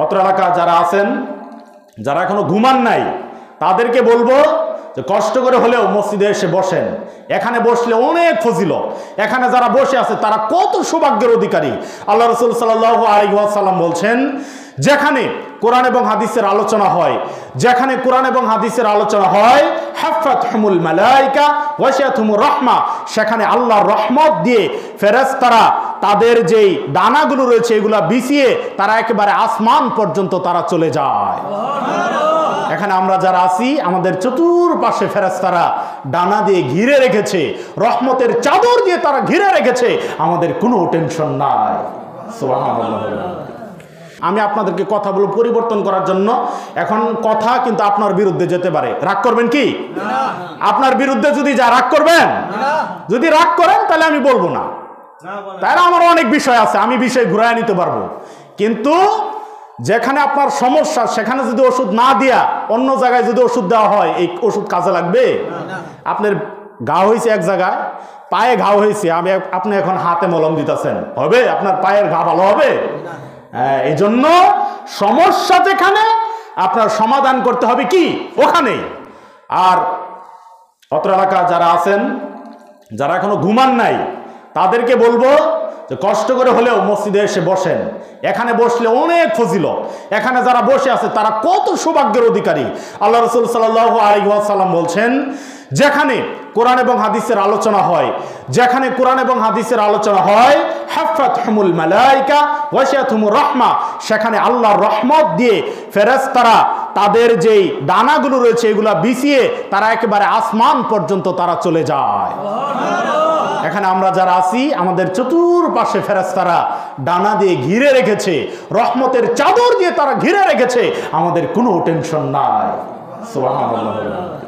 অত্র এলাকা যারা আছেন, যারা এখনো ঘুমান নাই, তাদেরকে বলবো যে কষ্ট করে হলেও মসজিদে এসে বসেন। এখানে বসলে অনেক ফজিলত। এখানে যারা বসে আছে তারা কত সৌভাগ্যের অধিকারী। আল্লাহ রাসূল সাল্লাল্লাহু আলাইহি ওয়াসাল্লাম বলছেন, যেখানে কোরআন এবং হাদিসের আলোচনা হয়, যেখানে কোরআন এবং হাদিসের আলোচনা হয়, হাফাতহুমুল মালায়েকা ওয়াশিয়াতুমুর রাহমা, সেখানে আল্লাহর রহমত দিয়ে ফেরেশতারা তাদের যেই ডানাগুলো রয়েছে এগুলা বিছিয়ে তারা একেবারে আসমান পর্যন্ত তারা চলে যায়। এখানে আমরা যারা আছি আমাদের চতুর্পাশে ফেরেশতারা ডানা দিয়ে ঘিরে রেখেছে, রহমতের চাদর দিয়ে তারা ঘিরে রেখেছে, আমাদের কোনো টেনশন নাই। সুবহানাল্লাহ। আমি আপনাদেরকে কথাগুলো পরিবর্তন করার জন্য, এখন কথা কিন্তু আপনার বিরুদ্ধে যেতে পারে। রাগ করবেন কি? আপনার বিরুদ্ধে যদি যা রাগ করবেন, যদি রাগ করেন তাহলে আমি বলবো না, তাহলে আমার অনেক বিষয় আছে, আমি বিষয় ঘুরায় নিতে পারবো। কিন্তু যেখানে আপনার সমস্যা সেখানে যদি ওষুধ না দিয়া অন্য জায়গায় যদি ওষুধ দেওয়া হয়, এই ওষুধ কাজে লাগবে? আপনার ঘা হয়েছে এক জায়গায়, পায়ে ঘা হয়েছে, আপনি এখন হাতে মলম দিতেছেন, হবে? আপনার পায়ের ঘা ভালো হবে? এই জন্য সমস্যা যেখানে আপনার সমাধান করতে হবে কি ওখানে। আর অত্র এলাকা যারা আছেন, যারা এখনো ঘুমান নাই, তাদেরকে বলবো যে কষ্ট করে হলেও মসজিদে এসে বসেন। এখানে বসলে অনেক ফজিলত। এখানে যারা বসে আছে তারা কত সৌভাগ্যের অধিকারী। আল্লাহ রাসূল সাল্লাল্লাহু আলাইহি ওয়াসাল্লাম বলছেন, যেখানে কোরআন এবং হাদিসের আলোচনা হয়, যেখানে কোরআন এবং হাদিসের আলোচনা হয়, হাফাতহুমুল মালায়েকা ওয়াশিয়াতুমুর রাহমা, সেখানে আল্লাহর রহমত দিয়ে ফেরেশতারা তাদের যেই ডানাগুলো রয়েছে এগুলা বিছিয়ে তারা একেবারে আসমান পর্যন্ত তারা চলে যায়। এখানে আমরা যারা আছি আমাদের চতুর্পাশে ফেরেশতারা ডানা দিয়ে ঘিরে রেখেছে, রহমতের চাদর দিয়ে তারা ঘিরে রেখেছে, আমাদের কোনো টেনশন নাই। সুবহানাল্লাহ।